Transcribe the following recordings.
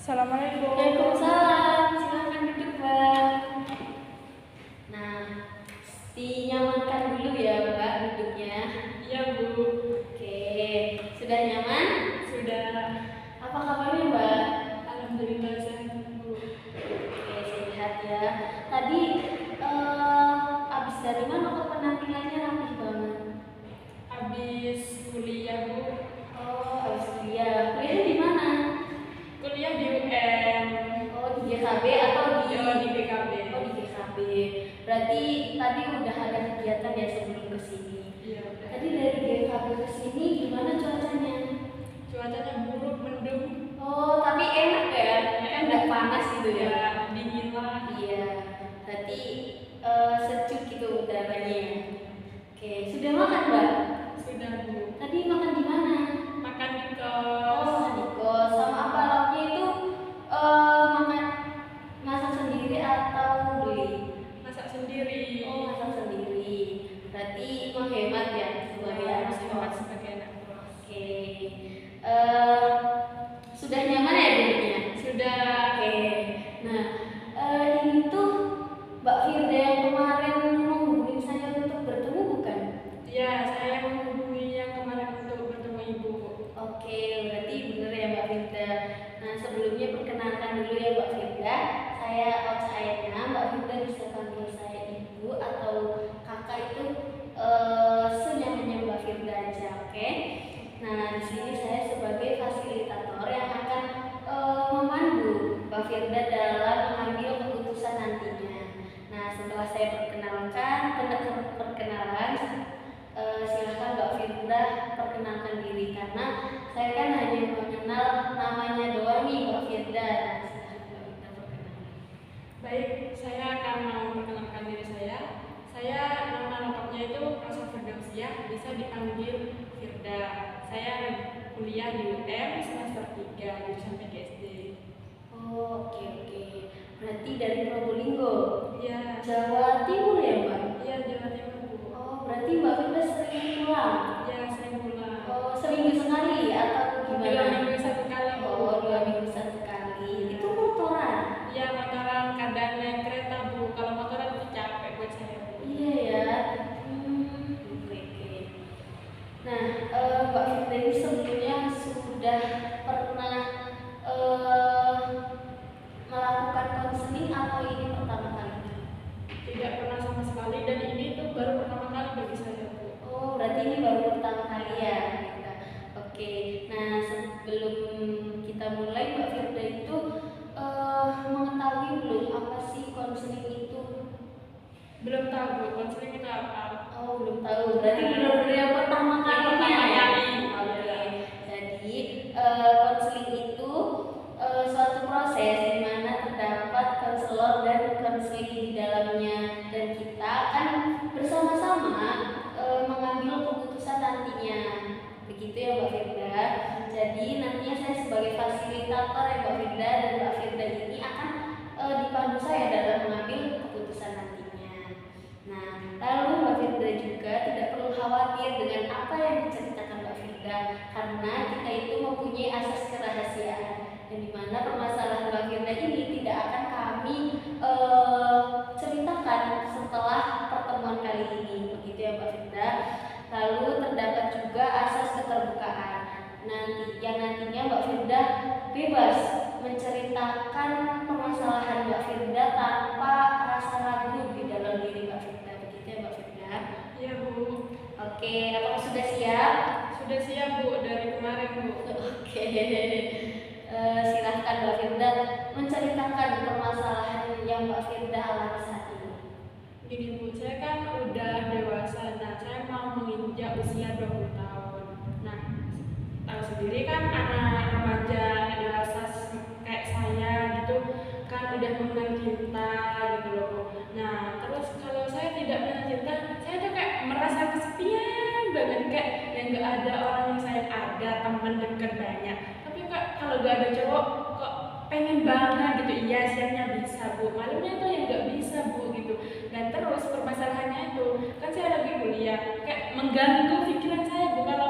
Assalamualaikum. Waalaikumsalam. Silakan duduk, Mbak. Nah, dinyamankan dulu ya, Mbak, duduknya. Iya, Bu. Oke, sudah nyaman? Sudah. Apa kabarnya, Mbak? Alhamdulillah sehat, Bu. Oke, sehat ya. Tadi abis dari mana kok penampilannya rapih banget? Habis kuliah, Bu. Oh, abis kuliah. Kuliahnya di mana? Kuliah di UM. Oh, di GKB atau di BKB. Oh, di GKB. Berarti tadi udah ada kegiatan ya sebelum kesini. Iya, udah. Tadi dari GKB ke sini gimana cuacanya? Cuacanya buruk, mendung. Oh, tapi enak ya? Kan nggak panas gitu ya? Ya, dingin lah. Iya, berarti sejuk gitu udaranya. Oke, sudah makan, Mbak? Sudah, Bu. Tadi makan di mana? Makan di Oh, kos. makan di kos. Sama apa lauknya itu? Makan masak sendiri atau beli? Masak sendiri. Oh, masak sendiri. Berarti menghemat ya sebagai anak Harus kos. hemat sebagai anak kos. Oke. Sudah nyaman ya duduknya? Sudah. Oke. Nah, ini tuh Mbak Firda yang kemarin menghubungi saya untuk bertemu bukan? Ya, saya menghubungi yang kemarin untuk bertemu Ibu. Oke, berarti benar ya Mbak Firda. Nah, sebelumnya perkenalkan dulu ya Mbak Firda. Saya Ocha Aina. Mbak Firda bisa panggil saya Ibu atau Kakak itu senyamannya Mbak Firda aja, oke? Nah, di sini saya sebagai fasilitator yang akan memandu Mbak Firda dalam mengambil keputusan nantinya. Nah, setelah saya perkenalan, silakan Mbak Firda perkenalkan diri karena saya kan hanya mengenal namanya doang nih Mbak Firda. Nah, silakan Mbak Firda perkenalkan. Baik, saya akan memperkenalkan diri saya. Saya nama lengkapnya itu Rosa Firdausiah, bisa dipanggil Firda. Saya kuliah di UM semester 3 jurusan PGSD. Oh, oke. Berarti dari Probolinggo, Iya, Jawa Timur ya Mbak? iya Jawa Timur, Bu. Oh, berarti Mbak Firda sering pulang? Ya, sering pulang. Oh, seminggu sekali atau 2 gimana? minggu 1 kali, Bu. Oh, 2 minggu 1 kali. Itu motoran? Iya, motoran kadang naik kereta, Bu. Kalau motoran itu capek buat saya, Bu. Iya ya. Oke. Nah, Mbak Firda ini sebelumnya sudah pernah melakukan konseling atau ini pertama kali? Tidak pernah sama sekali dan ini tuh baru pertama kali bagi saya, Bu. Oh, berarti ini baru pertama kali ya. Oke. Nah, sebelum kita mulai, Mbak Firda itu mengetahui belum apa sih konseling itu? Belum tahu, Bu, konseling itu apa. Oh, belum tahu. Berarti benar-benar yang pertama kalinya Pertama ya? kali. Oke. Jadi, konseling itu suatu proses di mana terdapat konselor dan konseling di dalamnya dan kita akan bersama-sama mengambil keputusan nantinya. Begitu ya Mbak Firda. Jadi nantinya saya sebagai fasilitator ya Mbak Firda dan Mbak Firda ini akan dipandu saya dalam mengambil keputusan nantinya. Nah, lalu Mbak Firda juga tidak perlu khawatir dengan apa yang diceritakan Mbak Firda karena kita itu mempunyai asas kerahasiaan dan di mana permasalahan Mbak Firda ini tidak akan kami ceritakan setelah pertemuan kali ini. Begitu ya Mbak Firda. Lalu terdapat juga asas keterbukaan. Nantinya Mbak Firda bebas menceritakan permasalahan Mbak Firda tanpa rasa ragu di dalam diri Mbak Firda. Begitu ya Mbak Firda. Iya, Bu. Oke, apakah sudah siap? Sudah siap, Bu, dari kemarin, Bu. Oke. Silahkan Mbak Firda menceritakan permasalahan yang Mbak Firda alami saat ini. Gini, Bu, saya kan udah dewasa. Nah, saya mau menginjak usia 20 tahun. Nah, tahu sendiri kan anak remaja dewasa kayak saya gitu kan udah mengenal cinta gitu loh, Bu. Nah, terus kalau saya tidak mengenal cinta, saya tuh kayak merasa kesepian banget, kayak yang gak ada orang yang saya ada, teman dekat banyak. Tapi kok kalau gak ada cowok kok pengen banget gitu. Iya, siangnya bisa, Bu, malamnya tuh yang gak bisa, Bu, gitu. Dan terus permasalahannya itu kan saya lagi kuliah, kayak mengganggu pikiran saya, Bu. Kalau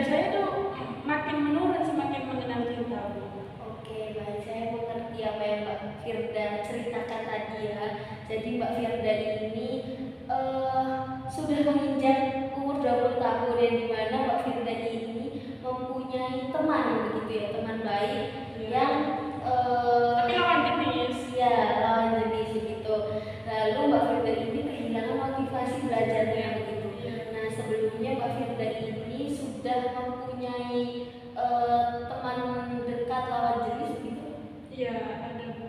saya tuh makin menurun semakin mengenal cinta, Bu. Oke, baik. Saya mengerti apa yang Mbak Firda ceritakan tadi ya. Jadi Mbak Firda ini sudah menginjak umur 20 tahun yang dimana Mbak Firda ini mempunyai teman begitu ya, teman baik yang Tapi lawan jenis. ya lawan jenis begitu. Lalu Mbak Firda ini kehilangan motivasi belajarnya begitu. Nah sebelumnya Mbak Firda ini sudah mempunyai teman dekat lawan jenis begitu? Iya, ada, Bu.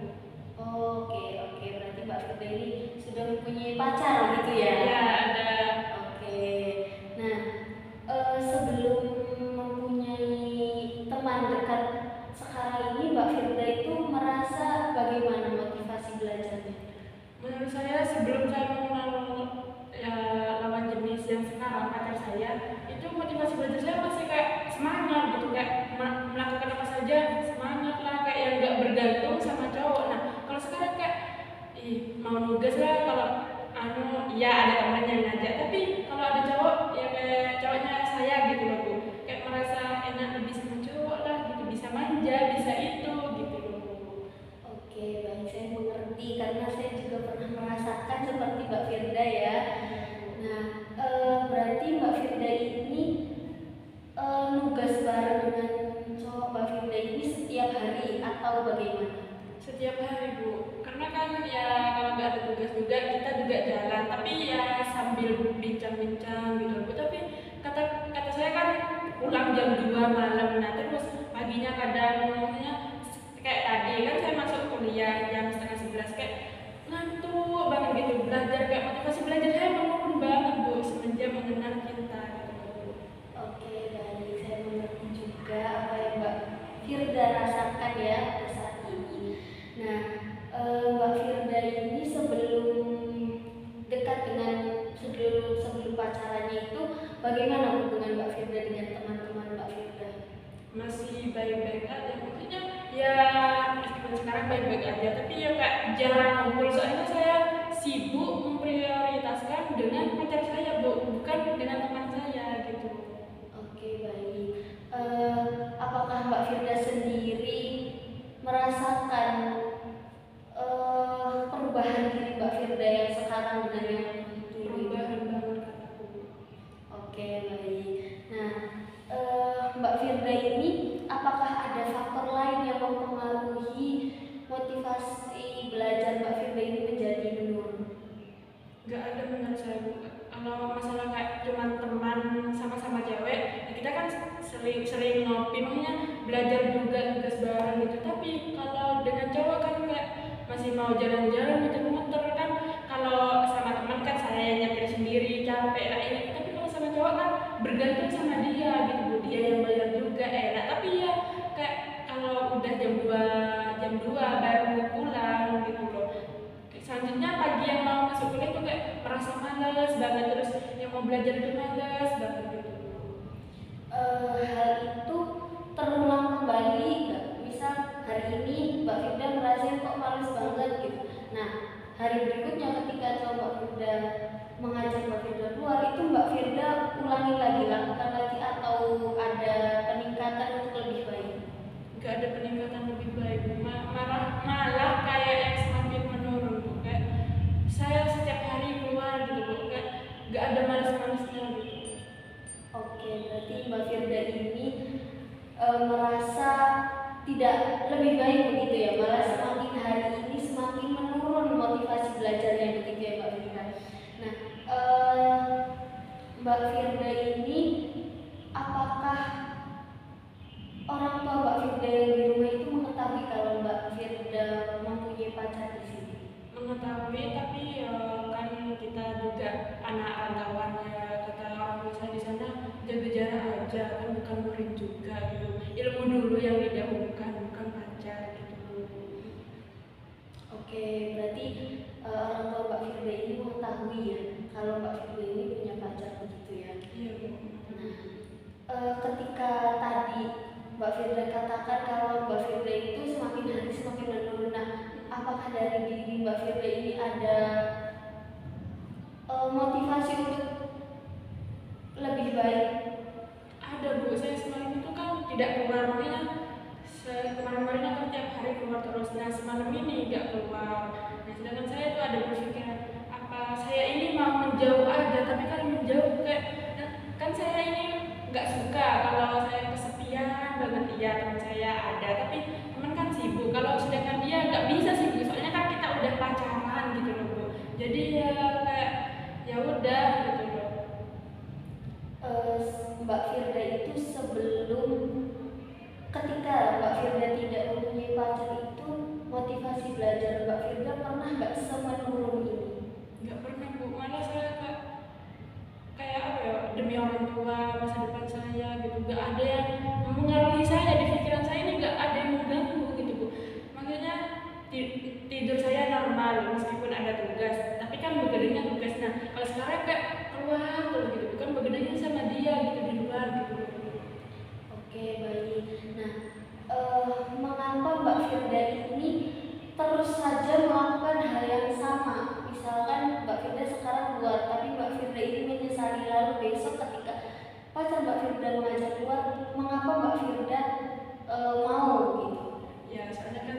Oke, berarti Mbak Firda ini sudah mempunyai pacar gitu ya? Iya, ada. Oke, nah sebelum mempunyai teman dekat sekarang ini Mbak Firda itu merasa bagaimana motivasi belajarnya? Menurut saya sebelum saya mengenal lawan jenis yang sekarang pacar saya, itu motivasi belajar saya masih kayak semangat gitu, kayak melakukan apa saja semangat lah, kayak yang nggak bergantung sama cowok. Nah kalau sekarang kayak mau nugas lah, kalau ya ada teman yang ngajak, tapi kalau ada cowok ya kayak cowoknya saya gitu loh, Bu, kayak merasa enak lebih sama cowok lah gitu, bisa manja, bisa itu gitu loh, Bu. Oke, baik, saya mengerti karena saya juga pernah merasakan seperti Mbak Firda ya. Nah, berarti Mbak Firda ini nugas bareng dengan cowok Mbak Firda ini setiap hari atau bagaimana? Setiap hari, Bu, karena kan ya kalau nggak ada tugas juga kita juga jalan, tapi ya sambil bincang-bincang gitu, Bu. Tapi kata saya kan pulang jam 2 malam, nah terus paginya kadang maksudnya kayak tadi kan saya masuk kuliah jam setengah 11, kayak ngantuk banget gitu, belajar kayak motivasi belajar saya menurun banget, Bu, semenjak mengenal cinta gitu, Bu. Oke, baik, saya mengerti juga apa yang Mbak Firda rasakan ya pada saat ini. Nah, Mbak Firda ini sebelum dekat dengan sebelum pacarannya itu bagaimana hubungan Mbak Firda dengan teman-teman Mbak Firda? Masih baik-baik aja, maksudnya ya meskipun sekarang baik-baik aja, tapi ya kayak jarang ngumpul, soalnya saya sibuk memprioritaskan dengan pacar saya, Bu, bukan dengan teman saya gitu. Oke, baik. Apakah Mbak Firda sendiri merasakan perubahan diri Mbak Firda yang sekarang dengan yang dulu? Perubahan banget kataku. Oke, baik. Nah, Mbak Firda ini apakah ada faktor lain yang mempengaruhi motivasi belajar Mbak Firda ini menjadi menurun? Gak ada menurut saya, Bu. Kalau masalah kayak cuma teman sama-sama cewek, ya kita kan sering ngopi, makanya belajar juga tugas bareng gitu. Tapi kalau dengan cowok kan kayak masih mau jalan-jalan muter-muter kan, kalau sama teman kan saya yang nyetir sendiri, capek lah ini. Tapi kalau sama cowok kan bergantung sama dia gitu, Bu. Dia yang bayar juga enak. Tapi ya kayak kalau udah jam 2 baru pulang gitu loh. Selanjutnya pagi yang mau masuk kuliah tuh kayak merasa malas banget, terus yang mau belajar itu malas banget gitu. Hal itu terulang kembali nggak? Misal hari ini Mbak Firda merasa kok males banget gitu. Nah, hari berikutnya ketika coba Mbak Firda mengajak Mbak Firda keluar, itu Mbak Firda ulangi lagi, lakukan lagi, atau ada peningkatan untuk lebih baik? Gak ada peningkatan lebih baik, malah kayak yang semakin menurun, Bu. Kayak saya setiap hari keluar gitu, Bu, kayak gak ada malas-malasnya gitu. Oke, berarti Mbak Firda ini merasa tidak lebih baik begitu ya, malah semakin hari ini semakin menurun motivasi belajarnya begitu ya Mbak Firda. Nah, Mbak Firda ini apakah orang tua Mbak Firda yang di rumah itu mengetahui kalau Mbak Firda mempunyai pacar di sini? Mengetahui, tapi kan kita juga anak rantauan ya, kata orang tua saya di sana jaga jarak aja, kan bukan murid juga gitu. Ilmu dulu yang didahulukan, bukan pacar gitu. Oke, berarti orang tua Mbak Firda ini mengetahui ya kalau Mbak Firda ini punya pacar begitu ya. Iya, Bu. Nah, ketika tadi Mbak Firda katakan kalau Mbak Firda itu semakin hari semakin menurun, nah apakah dari diri Mbak Firda ini ada motivasi untuk lebih baik? Ada, Bu, saya suasana semalam ini nggak keluar. Nah sedangkan saya tuh ada berpikiran apa saya ini mau menjauh aja, tapi kan menjauh kayak kan saya ini nggak suka kalau saya kesepian banget. Iya teman saya ada, tapi teman kan sibuk. Kalau sedangkan dia nggak bisa sibuk, soalnya kan kita udah pacaran gitu loh Bu. Jadi ya kayak ya udah gitu loh. Mbak Firda itu sebelum ketika Mbak Firda tidak mempunyai pacar itu motivasi belajar Mbak Firda pernah nggak semenurun ini? Nggak pernah Bu, malah saya kayak apa ya, demi orang tua masa depan saya gitu, nggak ada yang mengaruhi saya di pikiran saya ini, nggak ada yang mengganggu gitu Bu. Makanya tidur saya normal meskipun ada tugas, tapi kan begadangnya tugas. Nah kalau sekarang kayak keluar terus gitu, bukan begadangnya sama dia gitu di luar gitu. Oke, baik. Nah, mengapa Mbak Firda ini terus saja melakukan hal yang sama? Misalkan Mbak Firda sekarang keluar, tapi Mbak Firda ini menyesali, lalu besok ketika pacar Mbak Firda mengajak keluar, mengapa Mbak Firda mau gitu? Ya soalnya kan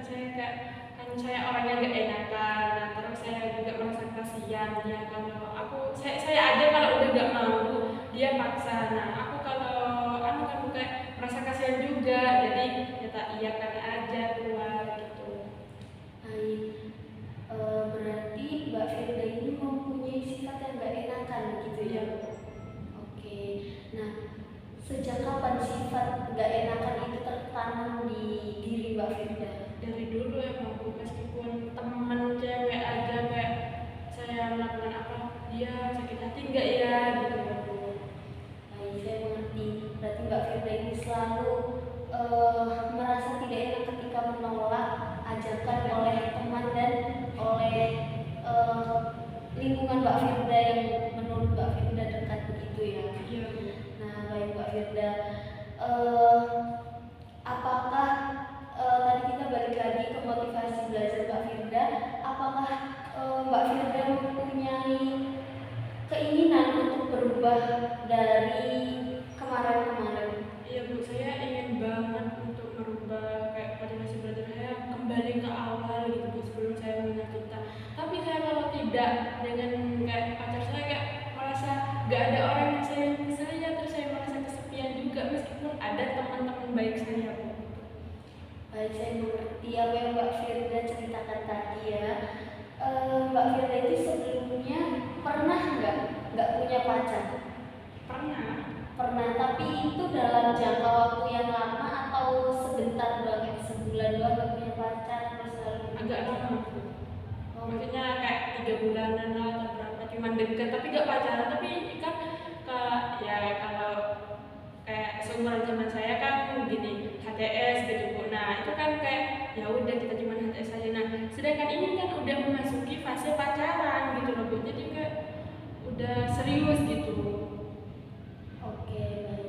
saya orangnya nggak enakan, nah terus saya juga merasa kasihan ya kalau saya aja kalau udah nggak mau dia paksa. Nah aku kalau kan kayak merasa kasihan juga, jadi ya tak iyakan aja keluar gitu. Baik, berarti Mbak Firda ini mempunyai sifat yang gak enakan gitu ya? Oke, nah sejak kapan sifat gak enakan itu tertanam di diri Mbak Firda? Dari dulu emang Bu, meskipun temen cewek aja kayak saya melakukan apa dia sakit hati nggak ya gitu Bu. Baik, saya mengerti. Berarti Mbak Firda ini selalu merasa tidak enak ketika menolak ajakan oleh teman dan oleh lingkungan Mbak Firda yang menurut Mbak Firda dekat begitu ya. Iya Bu. Nah, baik Mbak Firda, apakah tadi kita balik lagi ke motivasi belajar Mbak Firda, apakah Mbak Firda mempunyai keinginan untuk berubah dari kemarin-kemarin? Iya Bu, saya ingin banget untuk merubah kayak motivasi belajar saya kembali ke awal gitu Bu, sebelum saya punya cinta. Tapi saya kalau tidak dengan kayak pacar saya kayak merasa gak ada orang yang sayang ke saya, terus saya merasa kesepian juga meskipun ada teman-teman baik saya Bu. Baik, saya mengerti apa yang Mbak Firda ceritakan tadi ya. Mbak Firda itu sebelumnya pernah nggak punya pacar? Pernah, tapi itu dalam jangka waktu yang lama atau sebentar doang, kayak sebulan doang nggak punya pacar terus lalu Agak lama Bu. Maksudnya kayak 3 bulanan lah atau berapa, cuman deket tapi gak pacaran. Tapi kan ya kalau kayak seumuran zaman saya kan gini HTS gitu Bu. Nah itu kan kayak ya udah kita cuma HTS aja. Nah sedangkan ini kan udah memasuki fase pacaran gitu loh Bu, jadi kayak udah serius gitu. Oke, baik.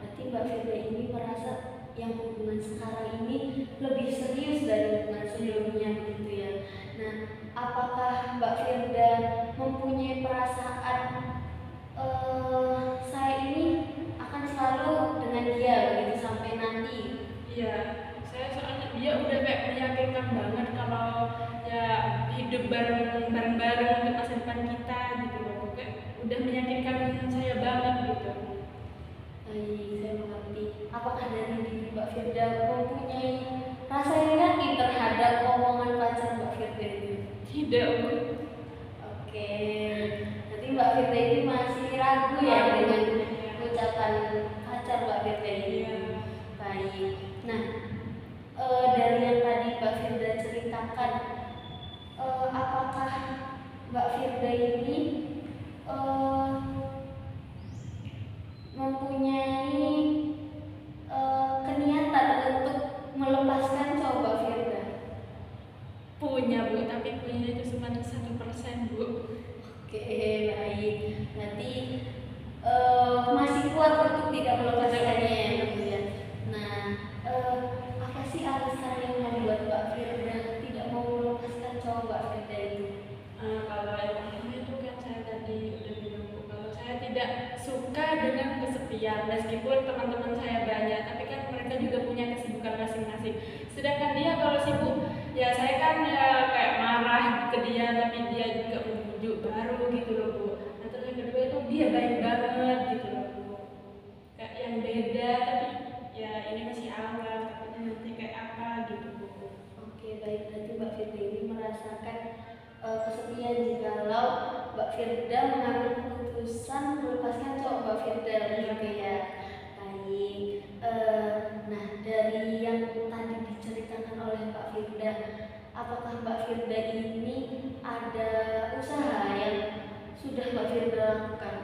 Berarti Mbak Firda ini merasa yang hubungan sekarang ini lebih serius dari hubungan sebelumnya gitu ya. Nah, apakah Mbak Firda mempunyai perasaan saya ini akan selalu dengan dia begitu sampai nanti? Iya, saya soalnya dia udah kayak meyakinkan banget kalau ya hidup bareng-bareng untuk masa depan kita gitu loh. Kayak udah meyakinkan saya banget gitu. Baik, saya mengerti. Apakah dari diri Mbak Firda mempunyai rasa yang yakin terhadap omongan pacar Mbak Firda itu? Tidak Bu. Oke, jadi Mbak Firda ini masih ragu ya dengan ucapan pacar Mbak Firda ini. Iya. Baik. Nah, dari yang tadi Mbak Firda ceritakan, apakah Mbak Firda ini mempunyai keniatan untuk melepaskan cowok Mbak Firda? Punya Bu, tapi punya itu cuma 1% Bu. Oke, baik. Berarti masih kuat untuk tidak melepaskannya ya. Nah, apa sih alasan yang membuat Mbak Firda tidak mau melepaskan cowok Mbak Firda itu? Kalau yang pertama itu kan saya tadi udah bilang Bu, kalau saya tidak suka dengan kesepian meskipun teman-teman saya banyak, tapi kan mereka juga punya kesibukan masing-masing. Sedangkan dia kalau sibuk Ya saya kan ya kayak marah ke dia tapi dia juga membujuk baru gitu loh Bu. Nah terus yang kedua itu dia baik banget gitu loh Bu. Kayak yang beda tapi ya ini masih awal takutnya nanti kayak apa gitu Bu. Oke, baik, berarti Mbak Firda ini merasakan kesepian jikalau Mbak Firda mengambil keputusan melepaskan cowok Mbak Firda gitu ya. Baik, nah dari yang tadi diceritakan oleh Mbak Firda, apakah Mbak Firda ini ada usaha yang sudah Mbak Firda lakukan?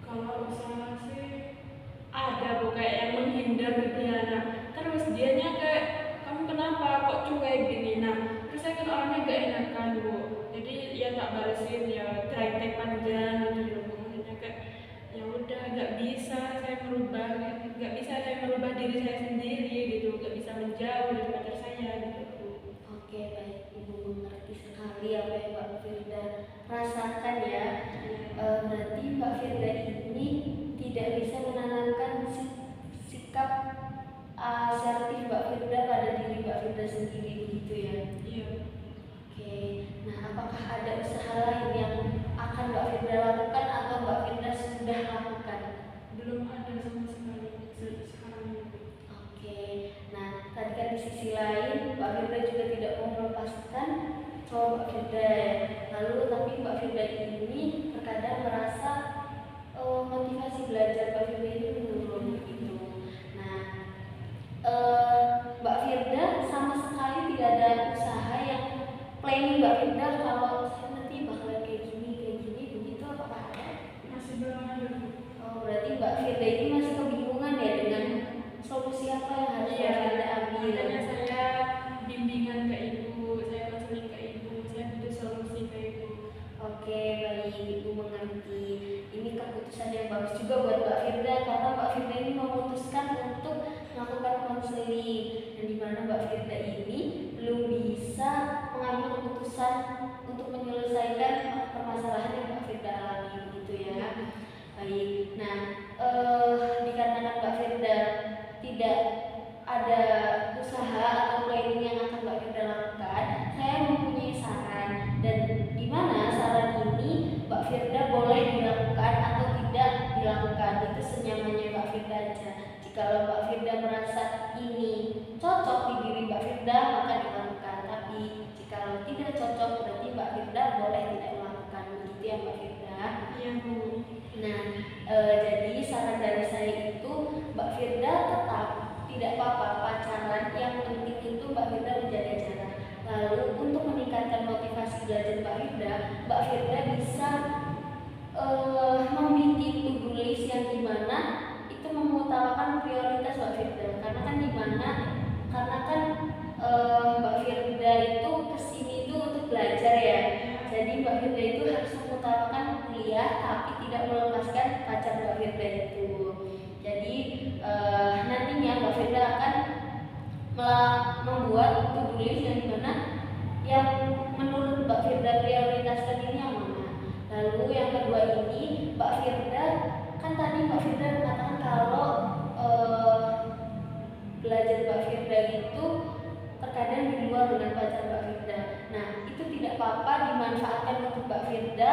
Kalau usaha sih ada Bu kayak yang menghindar ke dia. Nah terus dianya kayak kamu kenapa kok cuek gini. Nah terus saya kan orangnya gak enakan Bu, jadi ya tak balesin ya try panjang gitu loh Bu. Maksudnya kayak ya udah nggak bisa saya merubah, nggak bisa saya merubah diri saya sendiri gitu, nggak bisa menjauh dari pacar saya gitu Bu. Oke, baik, Ibu mengerti sekali apa yang Mbak Firda rasakan ya. Berarti Mbak Firda ini tidak bisa menanamkan sikap asertif Mbak Firda pada diri Mbak Firda sendiri begitu ya. Iya. Oke, nah apakah ada usaha lain yang akan Mbak Firda lakukan atau Mbak Firda sudah lakukan? Belum ada sama sekali sekarang ini. Oke, nah tadi kan di sisi lain Mbak Firda juga tidak mau melepaskan cowok Mbak Firda ya. Lalu tapi Mbak Firda ini terkadang merasa motivasi belajar Mbak Firda ini menurun gitu. Nah, Mbak Firda sama sekali tidak ada usaha yang planning Mbak Firda kalau saya nanti bakalan kayak gini begitu, apakah ada? Masih belum ada Bu. Oh, berarti Mbak Firda ini masih kebingungan ya dengan solusi apa yang harus Mbak Firda ambil. Makanya saya bimbingan ke ibu, saya konseling ke ibu, saya butuh solusi ke ibu. Oke, baik, Ibu mengerti. Ini keputusan yang bagus juga buat Mbak Firda karena Mbak Firda ini memutuskan untuk melakukan konseling, dan di mana Mbak Firda ini belum bisa mengambil keputusan untuk menyelesaikan permasalahan yang Mbak Firda alami gitu ya. Baik, nah dikarenakan Mbak Firda tidak ada usaha atau planning yang akan Mbak Firda lakukan, saya mempunyai saran, dan di mana saran ini Mbak Firda boleh dilakukan atau tidak dilakukan, itu senyamannya Mbak Firda aja. Jika Mbak Firda merasa ini cocok di diri Mbak Firda maka dilakukan, tapi jika tidak cocok berarti Mbak Firda boleh tidak melakukan, begitu ya Mbak Firda. Iya Bu. Nah, jadi saran dari saya itu Mbak Firda tetap tidak apa-apa pacaran, yang penting itu Mbak Firda menjaga jarak. Lalu untuk meningkatkan motivasi belajar Mbak Firda bisa membuat to-do list yang dimana itu mengutamakan prioritas Mbak Firda. Karena kan Mbak Firda itu kesini itu untuk belajar ya. Jadi Mbak Firda itu harus mengutamakan kuliah tapi tidak melepaskan pacar Mbak Firda itu. Jadi nantinya Mbak Firda akan membuat to-do list yang dimana yang menurut Mbak Firda prioritaskan ini yang mana. Lalu yang kedua ini Mbak Firda, kan tadi Mbak Firda mengatakan kalau belajar Mbak Firda itu terkadang di luar dengan pacar Mbak Firda. Nah, itu tidak apa-apa dimanfaatkan untuk Mbak Firda.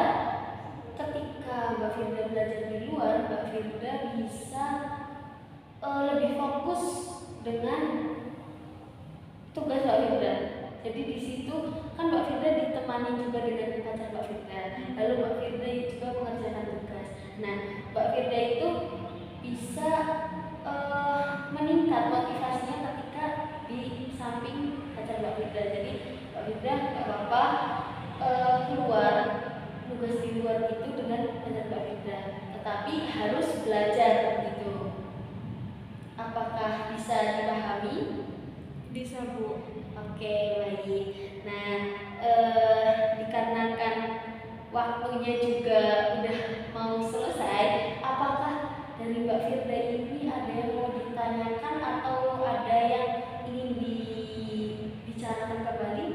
Ketika Mbak Firda belajar di luar, Mbak Firda bisa lebih fokus dengan tugas Mbak Firda. Jadi di situ kan Mbak Firda ditemani juga dengan pacar Mbak Firda. Lalu Mbak Firda juga mengerjakan tugas. Nah, Mbak Firda itu bisa meningkat motivasinya ketika di samping pacar Mbak Firda. Jadi Mbak Firda nggak apa-apa keluar tugas di luar itu dengan pacar Mbak Firda, tetapi harus belajar gitu. Apakah bisa dipahami? Bisa Bu. Oke, baik. Nah, dikarenakan waktunya juga udah mau selesai, apakah dari Mbak Firda ini ada yang mau ditanyakan atau ada yang ingin dibicarakan kembali?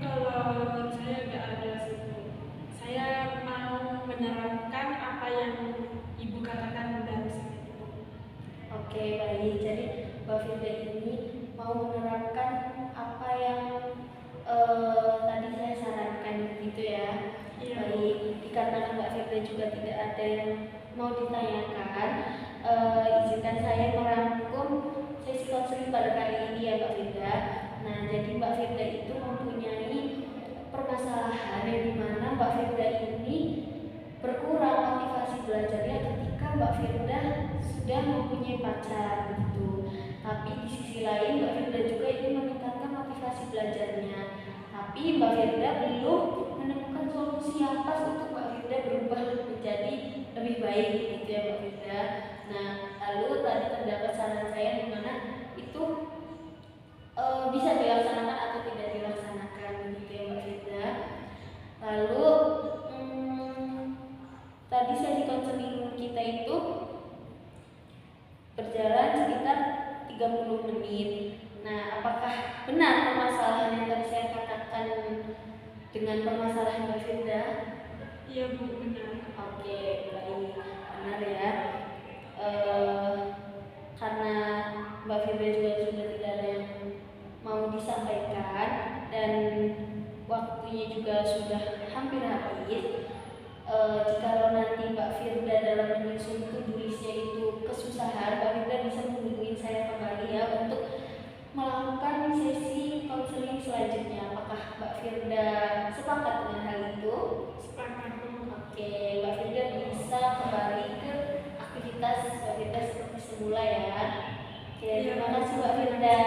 Kalau menurut saya nggak ada sih Bu. Saya mau menerapkan apa yang Ibu katakan dari sini. Oke, baik. Jadi Mbak Firda ini mau menerapkan Firda juga tidak ada yang mau ditanyakan, izinkan saya merangkum sesi konseling pada kali ini ya Mbak Firda. Nah, jadi Mbak Firda itu mempunyai permasalahan yang dimana Mbak Firda ini berkurang motivasi belajarnya ketika Mbak Firda sudah mempunyai pacar gitu. Tapi di sisi lain Mbak Firda juga ingin meningkatkan motivasi belajarnya. Tapi Mbak Firda belum menemukan solusi yang pas untuk Mbak Firda berubah menjadi lebih baik gitu ya Mbak Firda. Nah, lalu tadi terdapat saran saya di mana itu bisa dilaksanakan atau tidak dilaksanakan gitu ya Mbak Firda. Lalu tadi sesi konseling kita itu berjalan sekitar 30 menit. Nah, apakah benar permasalahan yang tadi saya katakan dengan permasalahan Mbak Firda? Iya Bu, benar. Oke, baik, benar ya. Karena Mbak Firda juga sudah tidak ada yang mau disampaikan dan waktunya juga sudah hampir habis. Jikalau nanti Mbak Firda dalam menyusun tulisnya itu kesusahan, Mbak Firda bisa menghubungi saya kembali ya untuk melakukan sesi konseling selanjutnya. Apakah Mbak Firda sepakat dengan hal itu? Sepakat Bu. Oke, Mbak Firda bisa kembali ke aktivitas Mbak Firda seperti semula ya. Oke, terima kasih Mbak Firda.